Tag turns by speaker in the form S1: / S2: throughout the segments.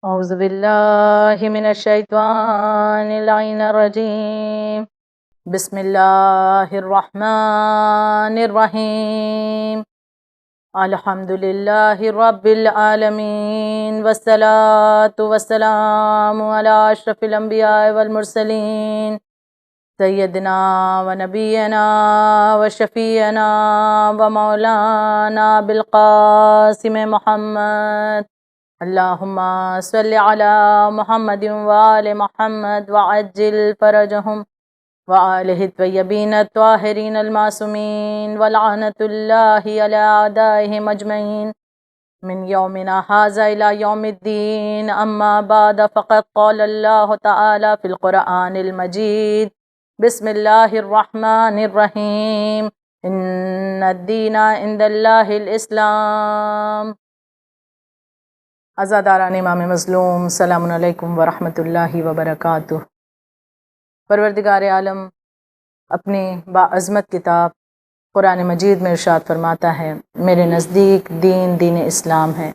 S1: أعوذ بالله من الشيطان اللعين الرجيم. بسم الله الرحمن الرحيم. الحمد لله رب العالمين والصلاة والسلام على أشرف الأنبياء والمرسلين سيدنا ونبينا وشفينا ومولانا بالقاسم محمد. اللهم صل على محمد وآل محمد وعجل فرجهم وآله الطيبين الطاهرين المعصومين ولعنة الله على أعدائهم أجمعين من يومنا هذا إلى يوم الدين. أما بعد فقد قال الله تعالى في القرآن المجيد: بسم الله الرحمن الرحيم. إن الدين عند الله الإسلام. عزاداران امام مظلوم، السلام علیکم ورحمۃ اللہ وبرکاتہ۔ پروردگار عالم اپنی باعظمت کتاب قرآن مجید میں ارشاد فرماتا ہے: میرے نزدیک دین اسلام ہے،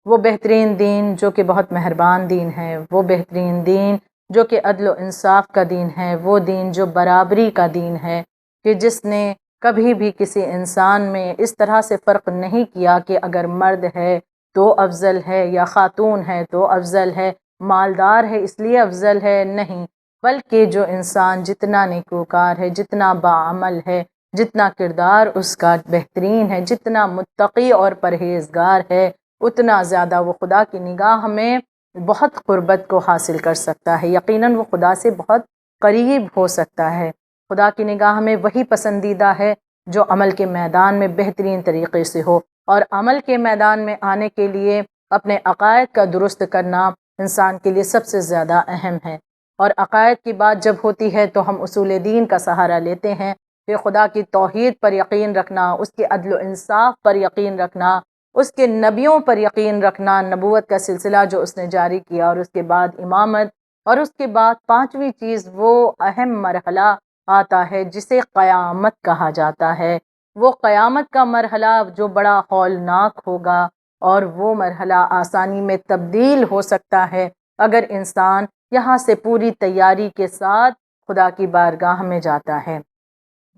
S1: وہ بہترین دین جو کہ بہت مہربان دین ہے، وہ بہترین دین جو کہ عدل و انصاف کا دین ہے، وہ دین جو برابری کا دین ہے، کہ جس نے کبھی بھی کسی انسان میں اس طرح سے فرق نہیں کیا کہ اگر مرد ہے تو افضل ہے یا خاتون ہے تو افضل ہے، مالدار ہے اس لیے افضل ہے، نہیں، بلکہ جو انسان جتنا نیکوکار ہے، جتنا باعمل ہے، جتنا کردار اس کا بہترین ہے، جتنا متقی اور پرہیزگار ہے، اتنا زیادہ وہ خدا کی نگاہ میں بہت قربت کو حاصل کر سکتا ہے، یقیناً وہ خدا سے بہت قریب ہو سکتا ہے۔ خدا کی نگاہ میں وہی پسندیدہ ہے جو عمل کے میدان میں بہترین طریقے سے ہو، اور عمل کے میدان میں آنے کے لیے اپنے عقائد کا درست کرنا انسان کے لیے سب سے زیادہ اہم ہے۔ اور عقائد کی بات جب ہوتی ہے تو ہم اصول دین کا سہارا لیتے ہیں کہ خدا کی توحید پر یقین رکھنا، اس کے عدل و انصاف پر یقین رکھنا، اس کے نبیوں پر یقین رکھنا، نبوت کا سلسلہ جو اس نے جاری کیا، اور اس کے بعد امامت، اور اس کے بعد پانچویں چیز وہ اہم مرحلہ آتا ہے جسے قیامت کہا جاتا ہے۔ وہ قیامت کا مرحلہ جو بڑا ہولناک ہوگا، اور وہ مرحلہ آسانی میں تبدیل ہو سکتا ہے اگر انسان یہاں سے پوری تیاری کے ساتھ خدا کی بارگاہ میں جاتا ہے۔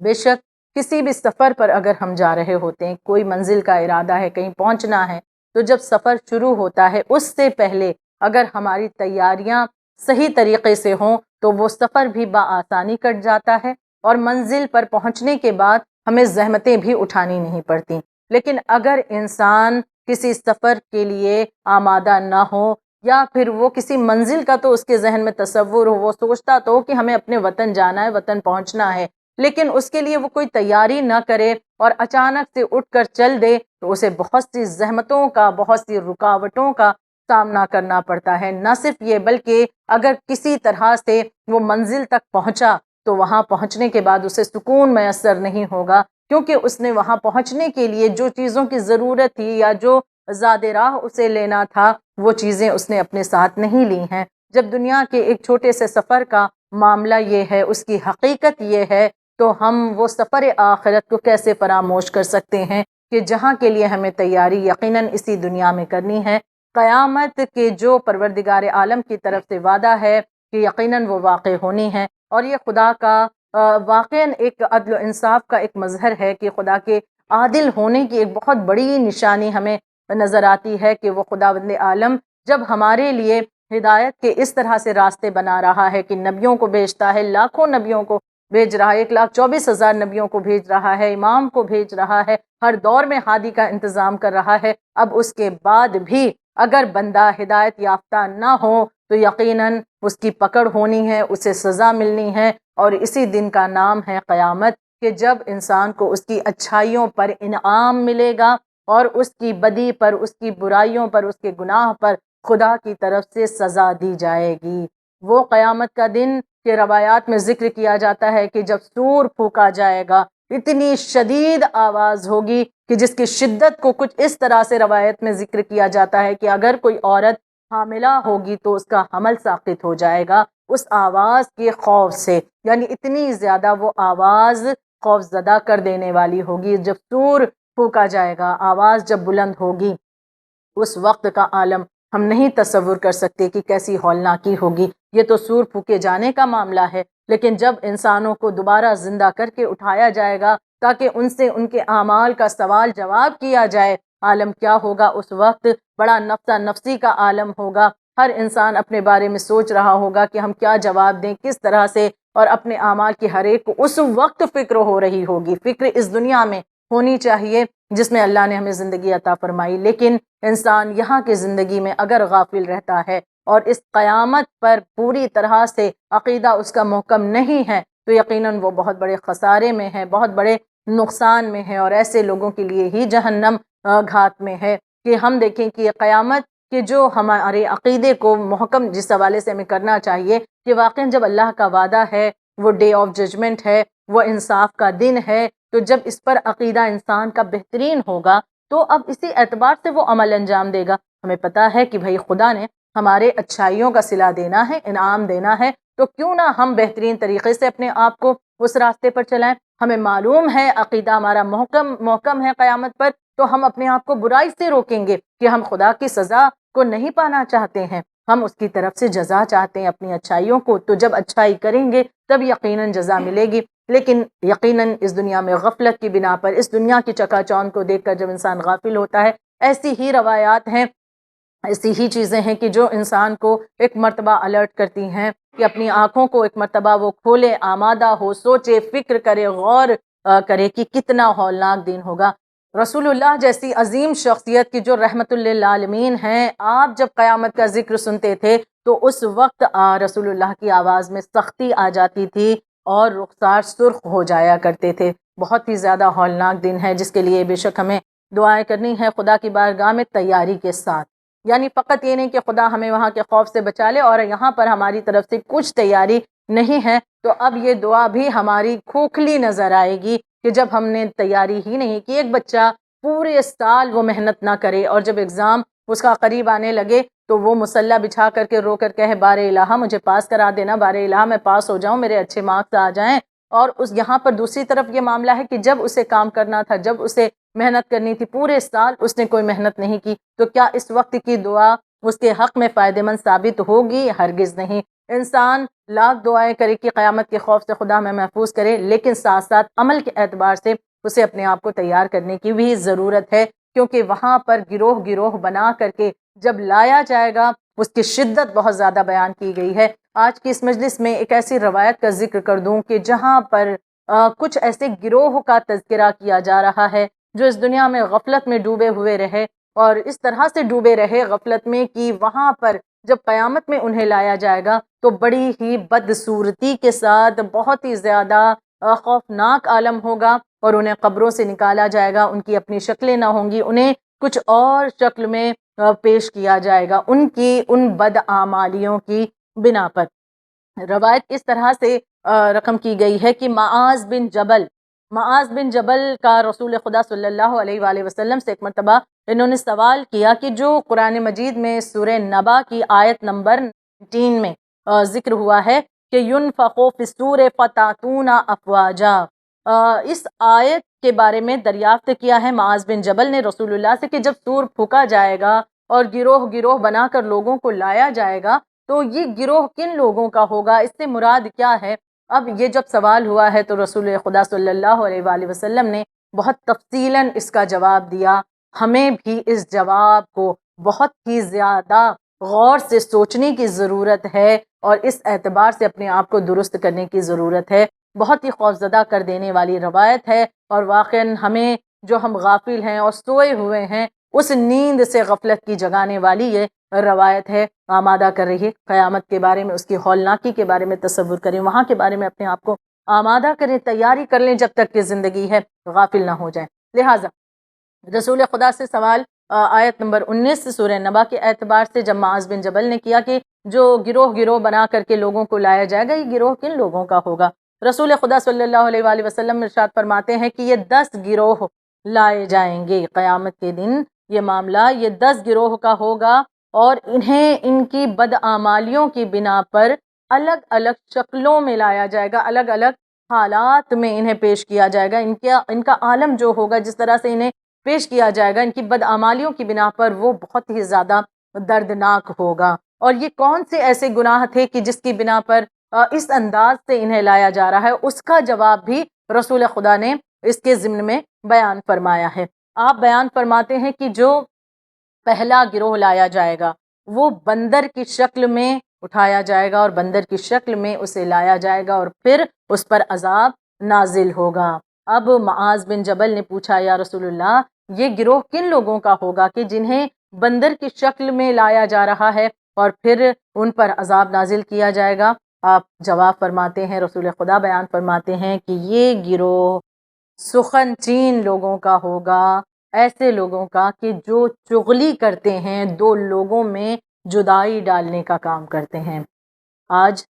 S1: بے شک کسی بھی سفر پر اگر ہم جا رہے ہوتے ہیں، کوئی منزل کا ارادہ ہے، کہیں پہنچنا ہے، تو جب سفر شروع ہوتا ہے اس سے پہلے اگر ہماری تیاریاں صحیح طریقے سے ہوں تو وہ سفر بھی بآسانی کٹ جاتا ہے، اور منزل پر پہنچنے کے بعد ہمیں زحمتیں بھی اٹھانی نہیں پڑتی۔ لیکن اگر انسان کسی سفر کے لیے آمادہ نہ ہو، یا پھر وہ کسی منزل کا تو اس کے ذہن میں تصور ہو، وہ سوچتا تو ہو کہ ہمیں اپنے وطن جانا ہے، وطن پہنچنا ہے، لیکن اس کے لیے وہ کوئی تیاری نہ کرے اور اچانک سے اٹھ کر چل دے تو اسے بہت سی زحمتوں کا، بہت سی رکاوٹوں کا سامنا کرنا پڑتا ہے۔ نہ صرف یہ بلکہ اگر کسی طرح سے وہ منزل تک پہنچا تو وہاں پہنچنے کے بعد اسے سکون میسر نہیں ہوگا، کیونکہ اس نے وہاں پہنچنے کے لیے جو چیزوں کی ضرورت تھی یا جو زاد راہ اسے لینا تھا وہ چیزیں اس نے اپنے ساتھ نہیں لی ہیں۔ جب دنیا کے ایک چھوٹے سے سفر کا معاملہ یہ ہے، اس کی حقیقت یہ ہے، تو ہم وہ سفر آخرت کو کیسے فراموش کر سکتے ہیں کہ جہاں کے لیے ہمیں تیاری یقیناً اسی دنیا میں کرنی ہے۔ قیامت کے جو پروردگار عالم کی طرف سے وعدہ ہے کہ یقیناً وہ واقع ہونی ہے، اور یہ خدا کا واقعاً ایک عدل و انصاف کا ایک مظہر ہے کہ خدا کے عادل ہونے کی ایک بہت بڑی نشانی ہمیں نظر آتی ہے کہ وہ خداوند عالم جب ہمارے لیے ہدایت کے اس طرح سے راستے بنا رہا ہے کہ نبیوں کو بھیجتا ہے، لاکھوں نبیوں کو بھیج رہا ہے، 1,24,000 نبیوں کو بھیج رہا ہے، امام کو بھیج رہا ہے، ہر دور میں ہادی کا انتظام کر رہا ہے، اب اس کے بعد بھی اگر بندہ ہدایت یافتہ نہ ہو تو یقیناً اس کی پکڑ ہونی ہے، اسے سزا ملنی ہے، اور اسی دن کا نام ہے قیامت، کہ جب انسان کو اس کی اچھائیوں پر انعام ملے گا اور اس کی بدی پر، اس کی برائیوں پر، اس کے گناہ پر خدا کی طرف سے سزا دی جائے گی۔ وہ قیامت کا دن کہ روایات میں ذکر کیا جاتا ہے کہ جب سور پھونکا جائے گا، اتنی شدید آواز ہوگی کہ جس کی شدت کو کچھ اس طرح سے روایت میں ذکر کیا جاتا ہے کہ اگر کوئی عورت حاملہ ہوگی تو اس کا حمل ساقط ہو جائے گا اس آواز کے خوف سے، یعنی اتنی زیادہ وہ آواز خوف زدہ کر دینے والی ہوگی۔ جب سور پھونکا جائے گا، آواز جب بلند ہوگی، اس وقت کا عالم ہم نہیں تصور کر سکتے کہ کیسی ہولناکی ہوگی۔ یہ تو سور پھونکے جانے کا معاملہ ہے، لیکن جب انسانوں کو دوبارہ زندہ کر کے اٹھایا جائے گا تاکہ ان سے ان کے اعمال کا سوال جواب کیا جائے، عالم کیا ہوگا اس وقت؟ بڑا نفسا نفسی کا عالم ہوگا۔ ہر انسان اپنے بارے میں سوچ رہا ہوگا کہ ہم کیا جواب دیں، کس طرح سے، اور اپنے اعمال کی ہر ایک کو اس وقت فکر ہو رہی ہوگی۔ فکر اس دنیا میں ہونی چاہیے جس میں اللہ نے ہمیں زندگی عطا فرمائی، لیکن انسان یہاں کی زندگی میں اگر غافل رہتا ہے اور اس قیامت پر پوری طرح سے عقیدہ اس کا محکم نہیں ہے تو یقیناً وہ بہت بڑے خسارے میں ہے، بہت بڑے نقصان میں ہے، اور ایسے لوگوں کے لیے ہی جہنم گھات میں ہے۔ کہ ہم دیکھیں کہ یہ قیامت کہ جو ہمارے عقیدے کو محکم جس حوالے سے ہمیں کرنا چاہیے کہ واقعاً جب اللہ کا وعدہ ہے، وہ ڈے آف ججمنٹ ہے، وہ انصاف کا دن ہے، تو جب اس پر عقیدہ انسان کا بہترین ہوگا تو اب اسی اعتبار سے وہ عمل انجام دے گا۔ ہمیں پتہ ہے کہ بھائی خدا نے ہمارے اچھائیوں کا صلہ دینا ہے، انعام دینا ہے، تو کیوں نہ ہم بہترین طریقے سے اپنے آپ کو اس راستے پر چلائیں۔ ہمیں معلوم ہے عقیدہ ہمارا محکم ہے قیامت پر، تو ہم اپنے آپ کو برائی سے روکیں گے کہ ہم خدا کی سزا کو نہیں پانا چاہتے ہیں، ہم اس کی طرف سے جزا چاہتے ہیں اپنی اچھائیوں کو۔ تو جب اچھائی کریں گے تب یقیناً جزا ملے گی، لیکن یقیناً اس دنیا میں غفلت کی بنا پر، اس دنیا کی چکا چوند کو دیکھ کر جب انسان غافل ہوتا ہے، ایسی ہی روایات ہیں، ایسی ہی چیزیں ہیں کہ جو انسان کو ایک مرتبہ الرٹ کرتی ہیں کہ اپنی آنکھوں کو ایک مرتبہ وہ کھولے، آمادہ ہو، سوچے، فکر کرے، غور کرے کہ کتنا ہولناک دن ہوگا۔ رسول اللہ جیسی عظیم شخصیت کی جو رحمت للعالمین ہیں، آپ جب قیامت کا ذکر سنتے تھے تو اس وقت رسول اللہ کی آواز میں سختی آ جاتی تھی اور رخسار سرخ ہو جایا کرتے تھے۔ بہت ہی زیادہ ہولناک دن ہے جس کے لیے بے شک ہمیں دعائیں کرنی ہے خدا کی بارگاہ میں تیاری کے ساتھ۔ یعنی فقط یہ نہیں کہ خدا ہمیں وہاں کے خوف سے بچا لے اور یہاں پر ہماری طرف سے کچھ تیاری نہیں ہے، تو اب یہ دعا بھی ہماری کھوکھلی نظر آئے گی کہ جب ہم نے تیاری ہی نہیں کی۔ ایک بچہ پورے سال وہ محنت نہ کرے اور جب ایگزام اس کا قریب آنے لگے تو وہ مسلح بچھا کر کے رو کر کہے بار الہ مجھے پاس کرا دینا، بار الہ میں پاس ہو جاؤں، میرے اچھے مارکس آ جائیں، اور اس یہاں پر دوسری طرف یہ معاملہ ہے کہ جب اسے کام کرنا تھا، جب اسے محنت کرنی تھی، پورے سال اس نے کوئی محنت نہیں کی، تو کیا اس وقت کی دعا اس کے حق میں فائدہ مند ثابت ہوگی؟ ہرگز نہیں۔ انسان لاکھ دعائیں کرے کہ قیامت کے خوف سے خدا میں محفوظ کرے، لیکن ساتھ ساتھ عمل کے اعتبار سے اسے اپنے آپ کو تیار کرنے کی بھی ضرورت ہے، کیونکہ وہاں پر گروہ گروہ بنا کر کے جب لایا جائے گا اس کی شدت بہت زیادہ بیان کی گئی ہے۔ آج کی اس مجلس میں ایک ایسی روایت کا ذکر کر دوں کہ جہاں پر کچھ ایسے گروہ کا تذکرہ کیا جا رہا ہے جو اس دنیا میں غفلت میں ڈوبے ہوئے رہے، اور اس طرح سے ڈوبے رہے غفلت میں کہ وہاں پر جب قیامت میں انہیں لایا جائے گا تو بڑی ہی بدصورتی کے ساتھ بہت ہی زیادہ خوفناک عالم ہوگا، اور انہیں قبروں سے نکالا جائے گا، ان کی اپنی شکلیں نہ ہوں گی، انہیں کچھ اور شکل میں پیش کیا جائے گا ان کی ان بدعمالیوں کی بنا پر۔ روایت اس طرح سے رقم کی گئی ہے کہ معاذ بن جبل کا رسول خدا صلی اللہ علیہ وآلہ وسلم سے ایک مرتبہ انہوں نے سوال کیا کہ جو قرآن مجید میں سورہ نبا کی آیت نمبر 19 میں ذکر ہوا ہے کہ ينفخ فی الصور فتأتون افواجا، اس آیت کے بارے میں دریافت کیا ہے معاذ بن جبل نے رسول اللہ سے کہ جب سور پھونکا جائے گا اور گروہ گروہ بنا کر لوگوں کو لایا جائے گا تو یہ گروہ کن لوگوں کا ہوگا، اس سے مراد کیا ہے؟ اب یہ جب سوال ہوا ہے تو رسول خدا صلی اللہ علیہ وآلہ وسلم نے بہت تفصیلاً اس کا جواب دیا۔ ہمیں بھی اس جواب کو بہت ہی زیادہ غور سے سوچنے کی ضرورت ہے اور اس اعتبار سے اپنے آپ کو درست کرنے کی ضرورت ہے۔ بہت ہی خوفزدہ کر دینے والی روایت ہے، اور واقعاً ہمیں جو ہم غافل ہیں اور سوئے ہوئے ہیں اس نیند سے غفلت کی جگانے والی یہ روایت ہے، آمادہ کر رہی ہے قیامت کے بارے میں، اس کی ہولناکی کے بارے میں تصور کریں، وہاں کے بارے میں اپنے آپ کو آمادہ کریں، تیاری کر لیں جب تک کہ زندگی ہے، غافل نہ ہو جائیں۔ لہٰذا رسول خدا سے سوال آیت نمبر 19 سورہ نبا کے اعتبار سے جب معاذ بن جبل نے کیا کہ جو گروہ گروہ بنا کر کے لوگوں کو لایا جائے گا، یہ گروہ کن لوگوں کا ہوگا؟ رسول خدا صلی اللہ علیہ وآلہ وسلم ارشاد فرماتے ہیں کہ یہ 10 گروہ لائے جائیں گے قیامت کے دن، یہ معاملہ یہ 10 گروہ کا ہوگا، اور انہیں ان کی بدعمالیوں کی بنا پر الگ الگ شکلوں میں لایا جائے گا، الگ الگ حالات میں انہیں پیش کیا جائے گا۔ ان کا عالم جو ہوگا، جس طرح سے انہیں پیش کیا جائے گا، ان کی بدعمالیوں کی بنا پر وہ بہت ہی زیادہ دردناک ہوگا۔ اور یہ کون سے ایسے گناہ تھے کہ جس کی بنا پر اس انداز سے انہیں لایا جا رہا ہے، اس کا جواب بھی رسول خدا نے اس کے ضمن میں بیان فرمایا ہے۔ آپ بیان فرماتے ہیں کہ جو پہلا گروہ لایا جائے گا وہ بندر کی شکل میں اٹھایا جائے گا اور بندر کی شکل میں اسے لایا جائے گا اور پھر اس پر عذاب نازل ہوگا۔ اب معاذ بن جبل نے پوچھا، یا رسول اللہ، یہ گروہ کن لوگوں کا ہوگا کہ جنہیں بندر کی شکل میں لایا جا رہا ہے اور پھر ان پر عذاب نازل کیا جائے گا؟ آپ جواب فرماتے ہیں، رسول خدا بیان فرماتے ہیں کہ یہ گروہ سخن چین لوگوں کا ہوگا، ایسے لوگوں کا کہ جو چغلی کرتے ہیں، دو لوگوں میں جدائی ڈالنے کا کام کرتے ہیں۔ آج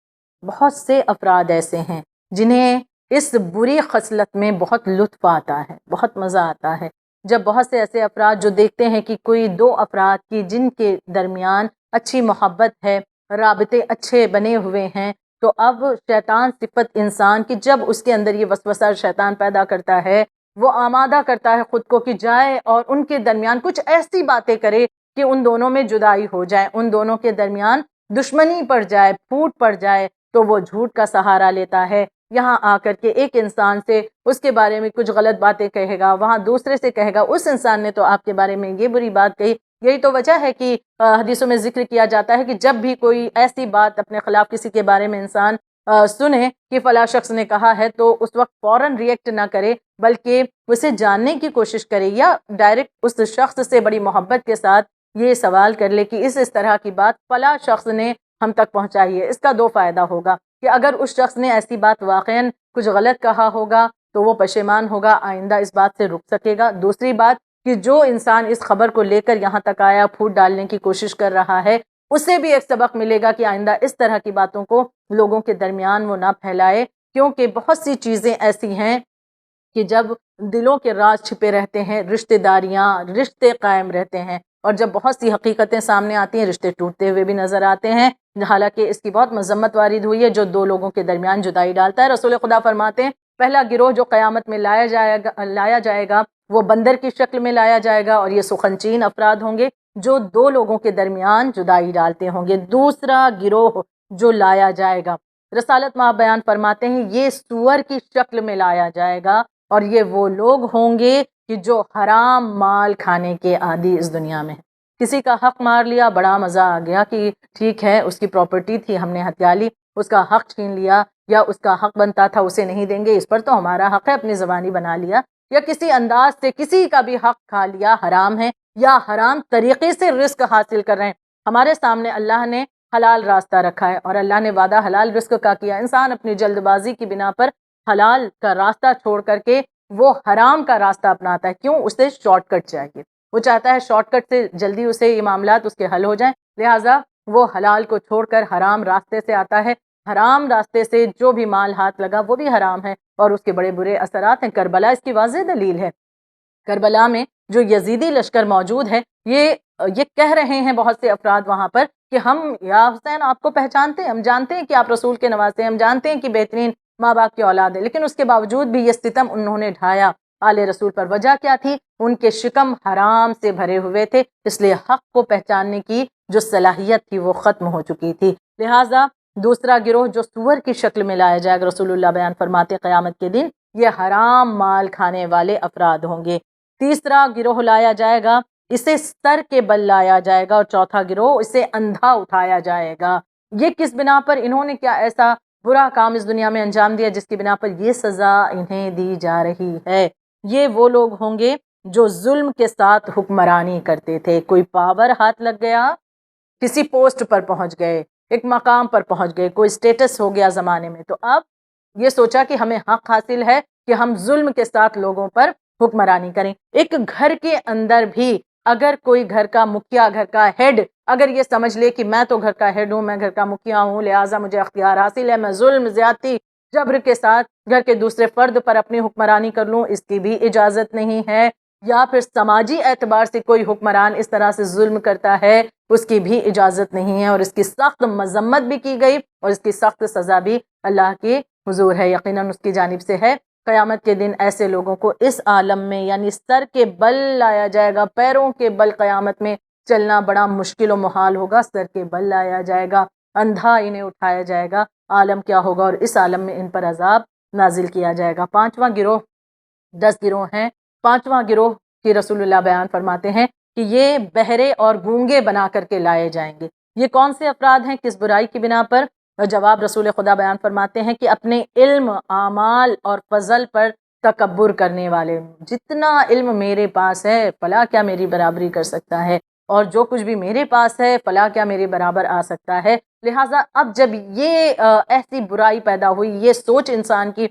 S1: بہت سے افراد ایسے ہیں جنہیں اس بری خصلت میں بہت لطف آتا ہے، بہت مزہ آتا ہے جب بہت سے ایسے افراد جو دیکھتے ہیں کہ کوئی دو افراد کی جن کے درمیان اچھی محبت ہے، رابطے اچھے بنے ہوئے ہیں، تو اب شیطان صفت انسان کی جب اس کے اندر یہ وسوسہ شیطان پیدا کرتا ہے، وہ آمادہ کرتا ہے خود کو کہ جائے اور ان کے درمیان کچھ ایسی باتیں کرے کہ ان دونوں میں جدائی ہو جائے، ان دونوں کے درمیان دشمنی پڑ جائے، پھوٹ پڑ جائے، تو وہ جھوٹ کا سہارا لیتا ہے۔ یہاں آ کر کے ایک انسان سے اس کے بارے میں کچھ غلط باتیں کہے گا، وہاں دوسرے سے کہے گا اس انسان نے تو آپ کے بارے میں یہ بری بات کہی۔ یہی تو وجہ ہے کہ حدیثوں میں ذکر کیا جاتا ہے کہ جب بھی کوئی ایسی بات اپنے خلاف کسی کے بارے میں انسان سنے کہ فلاں شخص نے کہا ہے، تو اس وقت فوراً ریئیکٹ نہ کرے بلکہ اسے جاننے کی کوشش کرے، یا ڈائریکٹ اس شخص سے بڑی محبت کے ساتھ یہ سوال کر لے کہ اس طرح کی بات فلاں شخص نے ہم تک پہنچائی ہے۔ اس کا دو فائدہ ہوگا کہ اگر اس شخص نے ایسی بات واقعاً کچھ غلط کہا ہوگا تو وہ پشیمان ہوگا، آئندہ اس بات سے رک سکے گا۔ دوسری بات کہ جو انسان اس خبر کو لے کر یہاں تک آیا، پھوٹ ڈالنے کی کوشش کر رہا ہے، اسے بھی ایک سبق ملے گا کہ آئندہ اس طرح کی باتوں کو لوگوں کے درمیان وہ نہ پھیلائے، کیونکہ بہت سی چیزیں ایسی ہیں کہ جب دلوں کے راز چھپے رہتے ہیں، رشتہ داریاں، رشتے قائم رہتے ہیں، اور جب بہت سی حقیقتیں سامنے آتی ہیں، رشتے ٹوٹتے ہوئے بھی نظر آتے ہیں، حالانکہ اس کی بہت مذمت وارد ہوئی ہے جو دو لوگوں کے درمیان جدائی ڈالتا ہے۔ رسول خدا فرماتے ہیں پہلا گروہ جو قیامت میں لایا جائے گا وہ بندر کی شکل میں لایا جائے گا، اور یہ سخنچین افراد ہوں گے جو دو لوگوں کے درمیان جدائی ڈالتے ہوں گے۔ دوسرا گروہ جو لایا جائے گا، رسالت مآب بیان فرماتے ہیں یہ سور کی شکل میں لایا جائے گا، اور یہ وہ لوگ ہوں گے کہ جو حرام مال کھانے کے عادی اس دنیا میں ہیں۔ کسی کا حق مار لیا، بڑا مزہ آ گیا کہ ٹھیک ہے اس کی پراپرٹی تھی، ہم نے ہتھیا لی، اس کا حق چھین لیا، یا اس کا حق بنتا تھا اسے نہیں دیں گے، اس پر تو ہمارا حق ہے، اپنی زبانی بنا لیا، یا کسی انداز سے کسی کا بھی حق کھا لیا، حرام ہے، یا حرام طریقے سے رزق حاصل کر رہے ہیں۔ ہمارے سامنے اللہ نے حلال راستہ رکھا ہے اور اللہ نے وعدہ حلال رزق کا کیا، انسان اپنی جلد بازی کی بنا پر حلال کا راستہ چھوڑ کر کے وہ حرام کا راستہ اپناتا ہے۔ کیوں؟ اسے شارٹ کٹ چاہیے، وہ چاہتا ہے شارٹ کٹ سے جلدی اسے یہ معاملات اس کے حل ہو جائیں، لہٰذا وہ حلال کو چھوڑ کر حرام راستے سے آتا ہے۔ حرام راستے سے جو بھی مال ہاتھ لگا وہ بھی حرام ہے، اور اس کے بڑے برے اثرات ہیں۔ کربلا اس کی واضح دلیل ہے۔ کربلا میں جو یزیدی لشکر موجود ہے، یہ کہہ رہے ہیں بہت سے افراد وہاں پر کہ ہم یا حسین آپ کو پہچانتے ہیں، ہم جانتے ہیں کہ آپ رسول کے نواسے ہیں، ہم جانتے ہیں کہ بہترین ماں باپ کی اولاد ہے، لیکن اس کے باوجود بھی یہ ستم انہوں نے ڈھایا آل رسول پر۔ وجہ کیا تھی؟ ان کے شکم حرام سے بھرے ہوئے تھے، اس لیے حق کو پہچاننے کی جو صلاحیت تھی وہ ختم ہو چکی تھی۔ لہٰذا دوسرا گروہ جو سور کی شکل میں لایا جائے گا، رسول اللہ بیان فرماتے قیامت کے دن یہ حرام مال کھانے والے افراد ہوں گے۔ تیسرا گروہ لایا جائے گا، اسے سر کے بل لایا جائے گا، اور چوتھا گروہ اسے اندھا اٹھایا جائے گا۔ یہ کس بنا پر؟ انہوں نے کیا ایسا برا کام اس دنیا میں انجام دیا جس کی بنا پر یہ سزا انہیں دی جا رہی ہے؟ یہ وہ لوگ ہوں گے جو ظلم کے ساتھ حکمرانی کرتے تھے۔ کوئی پاور ہاتھ لگ گیا، کسی پوسٹ پر پہنچ گئے، ایک مقام پر پہنچ گئے، کوئی سٹیٹس ہو گیا زمانے میں، تو اب یہ سوچا کہ ہمیں حق حاصل ہے کہ ہم ظلم کے ساتھ لوگوں پر حکمرانی کریں۔ ایک گھر کے اندر بھی اگر کوئی گھر کا مکھیا، گھر کا ہیڈ اگر یہ سمجھ لے کہ میں تو گھر کا ہیڈ ہوں، میں گھر کا مکھیا ہوں، لہٰذا مجھے اختیار حاصل ہے، میں ظلم، زیادتی، جبر کے ساتھ گھر کے دوسرے فرد پر اپنی حکمرانی کر لوں، اس کی بھی اجازت نہیں ہے۔ یا پھر سماجی اعتبار سے کوئی حکمران اس طرح سے ظلم کرتا ہے، اس کی بھی اجازت نہیں ہے، اور اس کی سخت مذمت بھی کی گئی، اور اس کی سخت سزا بھی اللہ کے حضور ہے، یقیناً اس کی جانب سے ہے۔ قیامت کے دن ایسے لوگوں کو اس عالم میں یعنی سر کے بل لایا جائے گا، پیروں کے بل قیامت میں چلنا بڑا مشکل و محال ہوگا، سر کے بل لایا جائے گا، اندھا انہیں اٹھایا جائے گا، عالم کیا ہوگا، اور اس عالم میں ان پر عذاب نازل کیا جائے گا۔ پانچواں گروہ، 10 گروہ ہیں، پانچواں گروہ کی رسول اللہ بیان فرماتے ہیں کہ یہ بہرے اور گونگے بنا کر کے لائے جائیں گے۔ یہ کون سے افراد ہیں، کس برائی کی بنا پر؟ جواب رسول خدا بیان فرماتے ہیں کہ اپنے علم، اعمال اور فضل پر تکبر کرنے والے۔ جتنا علم میرے پاس ہے فلاں کیا میری برابری کر سکتا ہے، اور جو کچھ بھی میرے پاس ہے فلاں کیا میرے برابر آ سکتا ہے۔ لہٰذا اب جب یہ ایسی برائی پیدا ہوئی، یہ سوچ انسان کی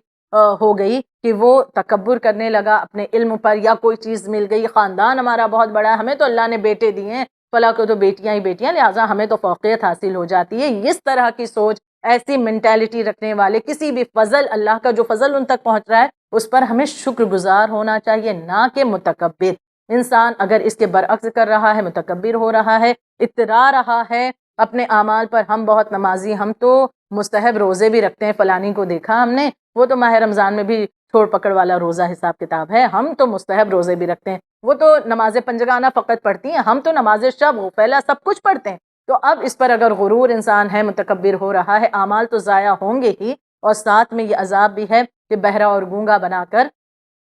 S1: ہو گئی کہ وہ تکبر کرنے لگا اپنے علم پر، یا کوئی چیز مل گئی، خاندان ہمارا بہت بڑا ہے، ہمیں تو اللہ نے بیٹے دیے ہیں، فلاں کو تو بیٹیاں ہی بیٹیاں، لہٰذا ہمیں تو فوقیت حاصل ہو جاتی ہے۔ اس طرح کی سوچ، ایسی مینٹیلٹی رکھنے والے، کسی بھی فضل، اللہ کا جو فضل ان تک پہنچ رہا ہے اس پر ہمیں شکر گزار ہونا چاہیے، نہ کہ متکبر۔ انسان اگر اس کے برعکس کر رہا ہے، متکبر ہو رہا ہے، اترا رہا ہے اپنے اعمال پر، ہم بہت نمازی، ہم تو مستحب روزے بھی رکھتے ہیں، فلانی کو دیکھا ہم نے، وہ تو ماہ رمضان میں بھی چھوڑ پکڑ والا روزہ حساب کتاب ہے، ہم تو مستحب روزے بھی رکھتے ہیں، وہ تو نماز پنجگانہ فقط پڑھتی ہیں، ہم تو نماز شب غفیلہ سب کچھ پڑھتے ہیں۔ تو اب اس پر اگر غرور انسان ہے، متکبر ہو رہا ہے، اعمال تو ضائع ہوں گے ہی، اور ساتھ میں یہ عذاب بھی ہے کہ بہرا اور گونگا بنا کر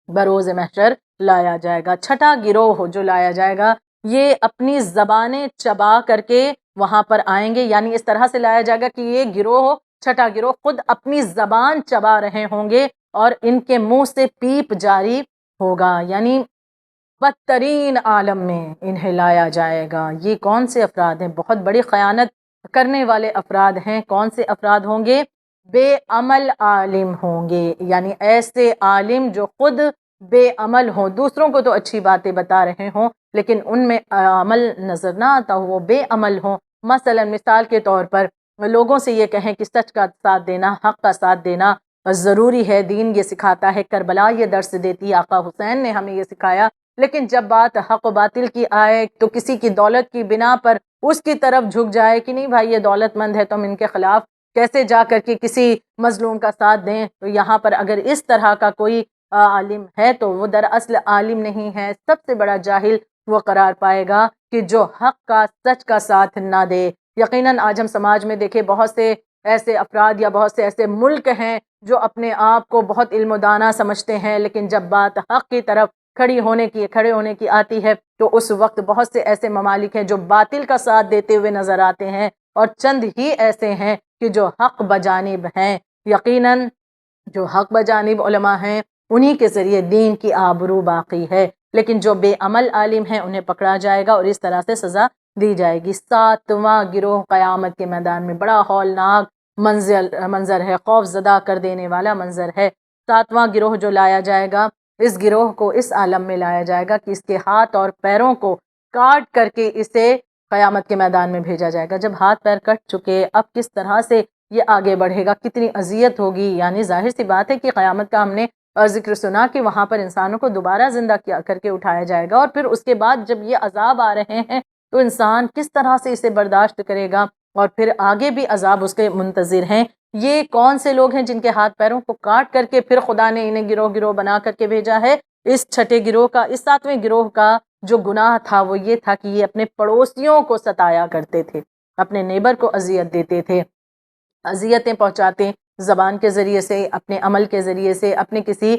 S1: بروز محشر لایا جائے گا۔ چھٹا گروہ جو لایا جائے گا، یہ اپنی زبانیں چبا کر کے وہاں پر آئیں گے، یعنی اس طرح سے لایا جائے گا کہ یہ گروہ، چھٹا گروہ خود اپنی زبان چبا رہے ہوں گے اور ان کے منہ سے پیپ جاری ہوگا، یعنی بدترین عالم میں انہیں لایا جائے گا۔ یہ کون سے افراد ہیں؟ بہت بڑی خیانت کرنے والے افراد ہیں۔ کون سے افراد ہوں گے؟ بے عمل عالم ہوں گے، یعنی ایسے عالم جو خود بے عمل ہوں، دوسروں کو تو اچھی باتیں بتا رہے ہوں لیکن ان میں عمل نظر نہ آتا ہو، وہ بے عمل ہوں۔ مثلا مثال کے طور پر لوگوں سے یہ کہیں کہ سچ کا ساتھ دینا، حق کا ساتھ دینا ضروری ہے، دین یہ سکھاتا ہے، کربلا یہ درس دیتی، آقا حسین نے ہمیں یہ سکھایا، لیکن جب بات حق و باطل کی آئے تو کسی کی دولت کی بنا پر اس کی طرف جھک جائے کہ نہیں بھائی یہ دولت مند ہے تو ہم ان کے خلاف کیسے جا کر کے کسی مظلوم کا ساتھ دیں۔ تو یہاں پر اگر اس طرح کا کوئی عالم ہے تو وہ دراصل عالم نہیں ہے، سب سے بڑا جاہل وہ قرار پائے گا کہ جو حق کا، سچ کا ساتھ نہ دے۔ یقیناً آج ہم سماج میں دیکھیں بہت سے ایسے افراد یا بہت سے ایسے ملک ہیں جو اپنے آپ کو بہت علم و دانا سمجھتے ہیں، لیکن جب بات حق کی طرف کھڑے ہونے کی آتی ہے تو اس وقت بہت سے ایسے ممالک ہیں جو باطل کا ساتھ دیتے ہوئے نظر آتے ہیں، اور چند ہی ایسے ہیں کہ جو حق بجانب ہیں۔ یقیناً جو حق بجانب علماء ہیں انہی کے ذریعے دین کی آبرو باقی ہے، لیکن جو بے عمل عالم ہیں انہیں پکڑا جائے گا اور اس طرح سے سزا دی جائے گی۔ ساتواں گروہ قیامت کے میدان میں، بڑا ہولناک منظر ہے، خوف زدہ کر دینے والا منظر ہے۔ ساتواں گروہ جو لایا جائے گا، اس گروہ کو اس عالم میں لایا جائے گا کہ اس کے ہاتھ اور پیروں کو کاٹ کر کے اسے قیامت کے میدان میں بھیجا جائے گا۔ جب ہاتھ پیر کٹ چکے اب کس طرح سے یہ آگے بڑھے گا، کتنی اذیت ہوگی۔ یعنی ظاہر سی بات ہے کہ قیامت کا ہم نے ذکر سنا کہ وہاں پر انسانوں کو دوبارہ زندہ کر کے اٹھایا جائے گا، اور پھر اس کے بعد جب یہ عذاب آ رہے ہیں تو انسان کس طرح سے اسے برداشت کرے گا، اور پھر آگے بھی عذاب اس کے منتظر ہیں۔ یہ کون سے لوگ ہیں جن کے ہاتھ پیروں کو کاٹ کر کے پھر خدا نے انہیں گروہ گروہ بنا کر کے بھیجا ہے؟ اس چھٹے گروہ کا، اس ساتویں گروہ کا جو گناہ تھا وہ یہ تھا کہ یہ اپنے پڑوسیوں کو ستایا کرتے تھے، اپنے نیبر کو اذیت دیتے تھے، اذیتیں پہنچاتے زبان کے ذریعے سے، اپنے عمل کے ذریعے سے، اپنے کسی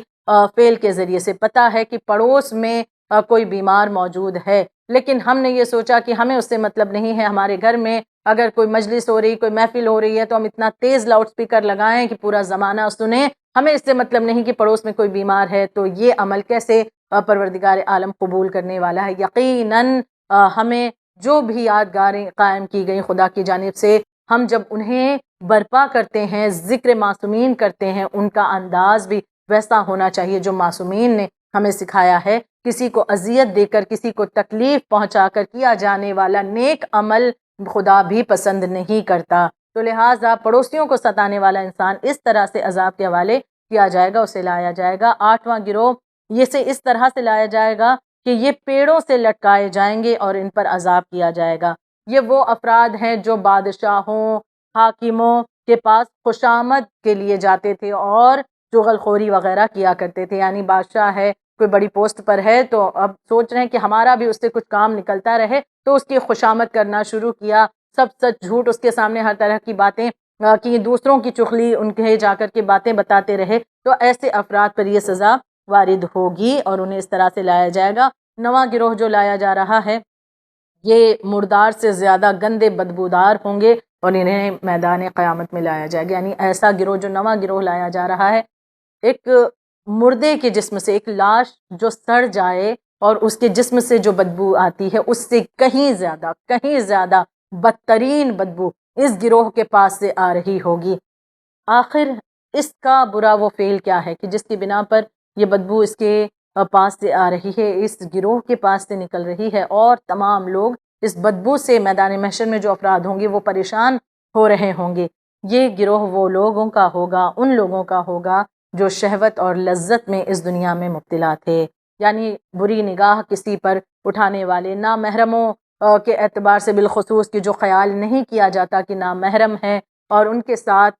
S1: فعل کے ذریعے سے۔ پتہ ہے کہ پڑوس میں کوئی بیمار موجود ہے، لیکن ہم نے یہ سوچا کہ ہمیں اس سے مطلب نہیں ہے، ہمارے گھر میں اگر کوئی مجلس ہو رہی، کوئی محفل ہو رہی ہے تو ہم اتنا تیز لاؤڈ سپیکر لگائیں کہ پورا زمانہ سنیں، ہمیں اس سے مطلب نہیں کہ پڑوس میں کوئی بیمار ہے۔ تو یہ عمل کیسے پروردگار عالم قبول کرنے والا ہے؟ یقیناً ہمیں جو بھی یادگاریں قائم کی گئی خدا کی جانب سے، ہم جب انہیں برپا کرتے ہیں، ذکر معصومین کرتے ہیں، ان کا انداز بھی ویسا ہونا چاہیے جو معصومین نے ہمیں سکھایا ہے۔ کسی کو اذیت دے کر، کسی کو تکلیف پہنچا کر کیا جانے والا نیک عمل خدا بھی پسند نہیں کرتا۔ تو لہٰذا پڑوسیوں کو ستانے والا انسان اس طرح سے عذاب کے حوالے کیا جائے گا، اسے لایا جائے گا۔ آٹھواں گروہ یہ سے اس طرح سے لایا جائے گا کہ یہ پیڑوں سے لٹکائے جائیں گے اور ان پر عذاب کیا جائے گا۔ یہ وہ افراد ہیں جو بادشاہوں، حاکموں کے پاس خوشامد کے لیے جاتے تھے اور چغل خوری وغیرہ کیا کرتے تھے، یعنی بادشاہ ہے کوئی بڑی پوسٹ پر ہے تو اب سوچ رہے ہیں کہ ہمارا بھی اس سے کچھ کام نکلتا رہے، تو اس کی خوشامد کرنا شروع کیا، سب سچ جھوٹ اس کے سامنے ہر طرح کی باتیں کی، دوسروں کی چغلی ان کے جا کر کے باتیں بتاتے رہے، تو ایسے افراد پر یہ سزا وارد ہوگی اور انہیں اس طرح سے لایا جائے گا۔ نواں گروہ جو لایا جا رہا ہے یہ مردار سے زیادہ گندے بدبودار ہوں گے اور انہیں میدان قیامت میں لایا جائے گا۔ یعنی ایسا گروہ جو نواں گروہ لایا جا رہا ہے، ایک مردے کے جسم سے، ایک لاش جو سڑ جائے اور اس کے جسم سے جو بدبو آتی ہے اس سے کہیں زیادہ بدترین بدبو اس گروہ کے پاس سے آ رہی ہوگی۔ آخر اس کا برا وہ فعل کیا ہے کہ جس کی بنا پر یہ بدبو اس کے پاس سے آ رہی ہے، اس گروہ کے پاس سے نکل رہی ہے، اور تمام لوگ اس بدبو سے میدان محشر میں جو افراد ہوں گے وہ پریشان ہو رہے ہوں گے۔ یہ گروہ وہ لوگوں کا ہوگا، ان لوگوں کا ہوگا جو شہوت اور لذت میں اس دنیا میں مبتلا تھے، یعنی بری نگاہ کسی پر اٹھانے والے، نامحرموں کے اعتبار سے بالخصوص کہ جو خیال نہیں کیا جاتا کہ نامحرم ہے اور ان کے ساتھ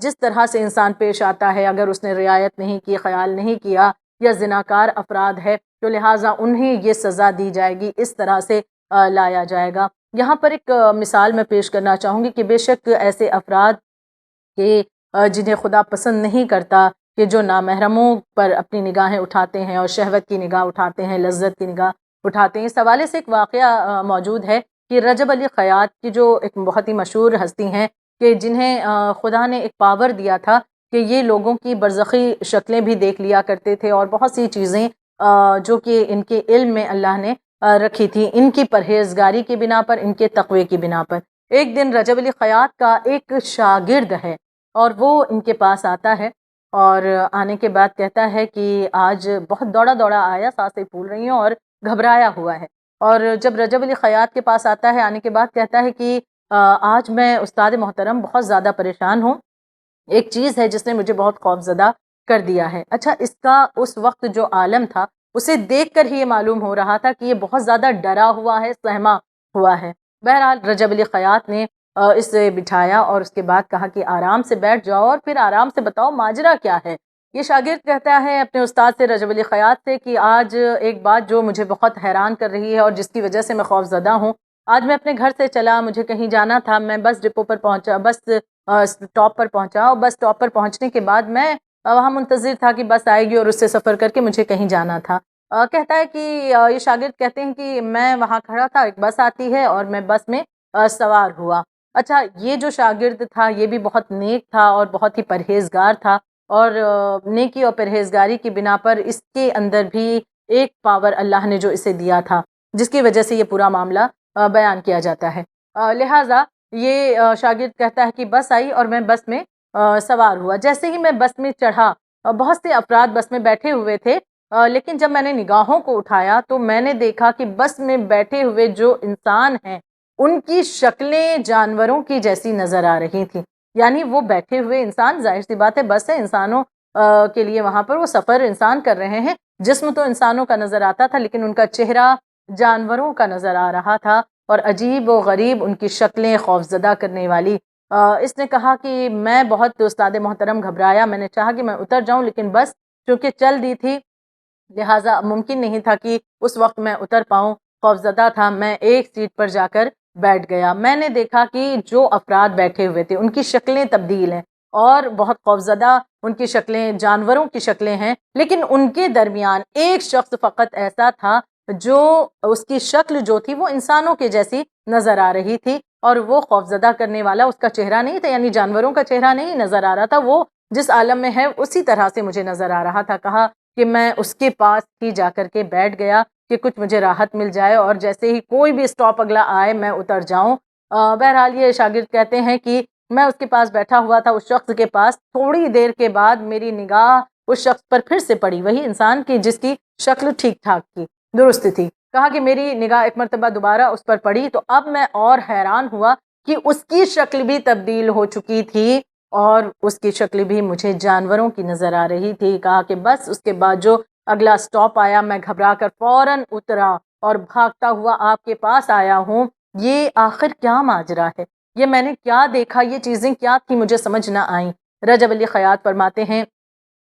S1: جس طرح سے انسان پیش آتا ہے، اگر اس نے رعایت نہیں کی، خیال نہیں کیا، یا زناکار افراد ہے تو لہٰذا انہیں یہ سزا دی جائے گی، اس طرح سے لایا جائے گا۔ یہاں پر ایک مثال میں پیش کرنا چاہوں گی کہ بے شک ایسے افراد کہ جنہیں خدا پسند نہیں کرتا کہ جو نامحرموں پر اپنی نگاہیں اٹھاتے ہیں اور شہوت کی نگاہ اٹھاتے ہیں، لذت کی نگاہ اٹھاتے ہیں۔ اس حوالے سے ایک واقعہ موجود ہے کہ رجب علی خیاط کی جو ایک بہت ہی مشہور ہستی ہیں کہ جنہیں خدا نے ایک پاور دیا تھا کہ یہ لوگوں کی برزخی شکلیں بھی دیکھ لیا کرتے تھے، اور بہت سی چیزیں جو کہ ان کے علم میں اللہ نے رکھی تھی، ان کی پرہیزگاری کی بنا پر، ان کے تقوی کی بنا پر۔ ایک دن رجب علی خیاط کا ایک شاگرد ہے اور وہ ان کے پاس آتا ہے، اور آنے کے بعد کہتا ہے کہ آج بہت دوڑا دوڑا آیا، سانسیں پھول رہی ہیں اور گھبرایا ہوا ہے۔ اور جب رجب علی خیاط کے پاس آتا ہے آنے کے بعد کہتا ہے کہ آج میں استاد محترم بہت زیادہ پریشان ہوں، ایک چیز ہے جس نے مجھے بہت خوفزدہ کر دیا ہے۔ اچھا، اس کا اس وقت جو عالم تھا اسے دیکھ کر ہی یہ معلوم ہو رہا تھا کہ یہ بہت زیادہ ڈرا ہوا ہے، سہما ہوا ہے۔ بہرحال رجب علی خیاط نے اسے بٹھایا اور اس کے بعد کہا کہ آرام سے بیٹھ جاؤ اور پھر آرام سے بتاؤ ماجرا کیا ہے۔ یہ شاگرد کہتا ہے اپنے استاد سے، رجب علی خیاط سے، کہ آج ایک بات جو مجھے بہت حیران کر رہی ہے اور جس کی وجہ سے میں خوف زدہ ہوں، آج میں اپنے گھر سے چلا، مجھے کہیں جانا تھا، میں بس ڈپو پر پہنچا، بس اسٹاپ پر پہنچا، اور بس اسٹاپ پر پہنچنے کے بعد میں وہاں منتظر تھا کہ بس آئے گی اور اس سے سفر کر کے مجھے کہیں جانا تھا۔ کہتا ہے کہ یہ شاگرد کہتے ہیں کہ میں وہاں کھڑا تھا، ایک بس آتی ہے اور میں بس میں سوار ہوا۔ اچھا، یہ جو شاگرد تھا یہ بھی بہت نیک تھا اور بہت ہی پرہیزگار تھا، اور نیکی اور پرہیزگاری کی بنا پر اس کے اندر بھی ایک پاور اللہ نے جو اسے دیا تھا جس کی وجہ سے یہ پورا معاملہ بیان کیا جاتا ہے۔ لہٰذا یہ شاگرد کہتا ہے کہ بس آئی اور میں بس میں سوار ہوا۔ جیسے ہی میں بس میں چڑھا، بہت سے افراد بس میں بیٹھے ہوئے تھے، لیکن جب میں نے نگاہوں کو اٹھایا تو میں نے دیکھا کہ بس میں بیٹھے ہوئے جو انسان ہیں ان کی شکلیں جانوروں کی جیسی نظر آ رہی تھیں۔ یعنی وہ بیٹھے ہوئے انسان، ظاہر سی بات ہے بس ہے، انسانوں کے لیے وہاں پر وہ سفر انسان کر رہے ہیں، جسم تو انسانوں کا نظر آتا تھا لیکن ان کا چہرہ جانوروں کا نظر آ رہا تھا، اور عجیب و غریب ان کی شکلیں خوفزدہ کرنے والی۔ اس نے کہا کہ میں بہت استاد محترم گھبرایا، میں نے چاہا کہ میں اتر جاؤں لیکن بس چونکہ چل دی تھی لہٰذا ممکن نہیں تھا کہ اس وقت میں اتر پاؤں، خوفزدہ تھا، میں ایک سیٹ پر جا کر بیٹھ گیا۔ میں نے دیکھا کہ جو افراد بیٹھے ہوئے تھے ان کی شکلیں تبدیل ہیں اور بہت خوفزدہ ان کی شکلیں جانوروں کی شکلیں ہیں، لیکن ان کے درمیان ایک شخص فقط ایسا تھا جو اس کی شکل جو تھی وہ انسانوں کے جیسی نظر آ رہی تھی، اور وہ خوفزدہ کرنے والا اس کا چہرہ نہیں تھا، یعنی جانوروں کا چہرہ نہیں نظر آ رہا تھا، وہ جس عالم میں ہے اسی طرح سے مجھے نظر آ رہا تھا۔ کہا کہ میں اس کے پاس ہی جا کر کے بیٹھ گیا کہ کچھ مجھے راحت مل جائے اور جیسے ہی کوئی بھی اسٹاپ اگلا آئے میں اتر جاؤں۔ بہرحال یہ شاگرد کہتے ہیں کہ میں اس کے پاس بیٹھا ہوا تھا، اس شخص کے پاس، تھوڑی دیر کے بعد میری نگاہ اس شخص پر پھر سے پڑی، وہی انسان کی جس کی شکل ٹھیک ٹھاک تھی، درست تھی۔ کہا کہ میری نگاہ ایک مرتبہ دوبارہ اس پر پڑی تو اب میں اور حیران ہوا کہ اس کی شکل بھی تبدیل ہو چکی تھی اور اس کی شکل بھی مجھے جانوروں کی نظر آ رہی تھی۔ کہا کہ بس اس کے بعد جو اگلا سٹاپ آیا میں گھبرا کر فوراً اترا اور بھاگتا ہوا آپ کے پاس آیا ہوں۔ یہ آخر کیا ماجرا ہے؟ یہ میں نے کیا دیکھا؟ یہ چیزیں کیا تھی؟ مجھے سمجھ نہ آئیں۔ رجب علی خیاط فرماتے ہیں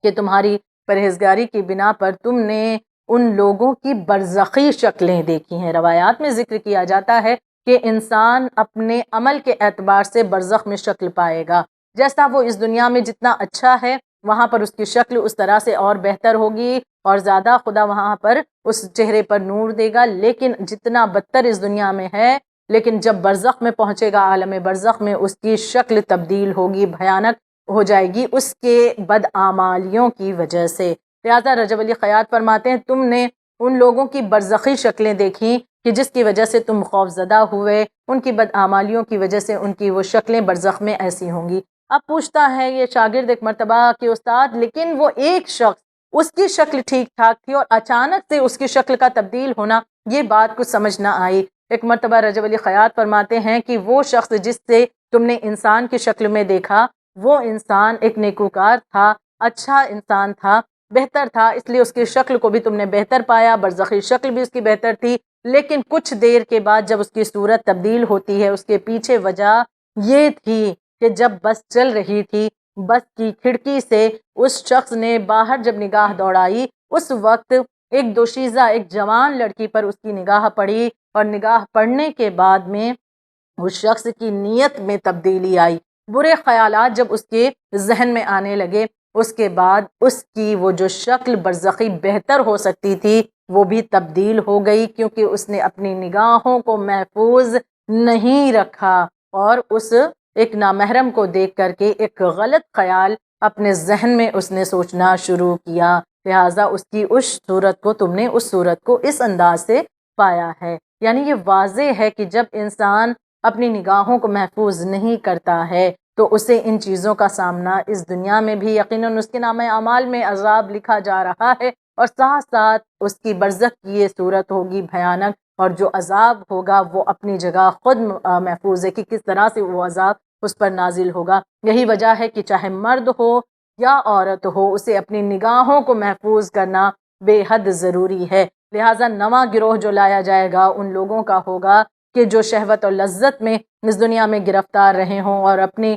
S1: کہ تمہاری پرہیزگاری کی بنا پر تم نے ان لوگوں کی برزخی شکلیں دیکھی ہیں۔ روایات میں ذکر کیا جاتا ہے کہ انسان اپنے عمل کے اعتبار سے برزخ میں شکل پائے گا۔ جیسا وہ اس دنیا میں جتنا اچھا ہے وہاں پر اس کی شکل اس طرح سے اور بہتر ہوگی اور زیادہ خدا وہاں پر اس چہرے پر نور دے گا، لیکن جتنا بدتر اس دنیا میں ہے، لیکن جب برزخ میں پہنچے گا، عالم برزخ میں، اس کی شکل تبدیل ہوگی، بھیانک ہو جائے گی اس کے بدعمالیوں کی وجہ سے۔ لہٰذا رجب علی خیاط فرماتے ہیں تم نے ان لوگوں کی برزخی شکلیں دیکھیں کہ جس کی وجہ سے تم خوف زدہ ہوئے، ان کی بدعمالیوں کی وجہ سے ان کی وہ شکلیں برزخ میں ایسی ہوں گی۔ اب پوچھتا ہے یہ شاگرد ایک مرتبہ کہ استاد لیکن وہ ایک شخص، اس کی شکل ٹھیک ٹھاک تھی اور اچانک سے اس کی شکل کا تبدیل ہونا، یہ بات کچھ سمجھ نہ آئی۔ ایک مرتبہ رجب علی خیاط فرماتے ہیں کہ وہ شخص جس سے تم نے انسان کی شکل میں دیکھا، وہ انسان ایک نیکوکار تھا، اچھا انسان تھا، بہتر تھا، اس لیے اس کی شکل کو بھی تم نے بہتر پایا، برزخی شکل بھی اس کی بہتر تھی، لیکن کچھ دیر کے بعد جب اس کی صورت تبدیل ہوتی ہے، اس کے پیچھے وجہ یہ تھی کہ جب بس چل رہی تھی، بس کی کھڑکی سے اس شخص نے باہر جب نگاہ دوڑائی، اس وقت ایک دوشیزہ، ایک جوان لڑکی پر اس کی نگاہ پڑی، اور نگاہ پڑنے کے بعد میں اس شخص کی نیت میں تبدیلی آئی، برے خیالات جب اس کے ذہن میں آنے لگے، اس کے بعد اس کی وہ جو شکل برزخی بہتر ہو سکتی تھی وہ بھی تبدیل ہو گئی، کیونکہ اس نے اپنی نگاہوں کو محفوظ نہیں رکھا اور اس ایک نامحرم کو دیکھ کر کے ایک غلط خیال اپنے ذہن میں اس نے سوچنا شروع کیا، لہٰذا اس کی اس صورت کو تم نے اس صورت کو اس انداز سے پایا ہے۔ یعنی یہ واضح ہے کہ جب انسان اپنی نگاہوں کو محفوظ نہیں کرتا ہے تو اسے ان چیزوں کا سامنا اس دنیا میں بھی یقیناً اس کے نامہ اعمال میں عذاب لکھا جا رہا ہے، اور ساتھ ساتھ اس کی برزخ کی یہ صورت ہوگی بھیانک، اور جو عذاب ہوگا وہ اپنی جگہ خود محفوظ ہے کہ کس طرح سے وہ عذاب اس پر نازل ہوگا۔ یہی وجہ ہے کہ چاہے مرد ہو یا عورت ہو، اسے اپنی نگاہوں کو محفوظ کرنا بے حد ضروری ہے۔ لہٰذا نواں گروہ جو لایا جائے گا ان لوگوں کا ہوگا کہ جو شہوت اور لذت میں اس دنیا میں گرفتار رہے ہوں اور اپنی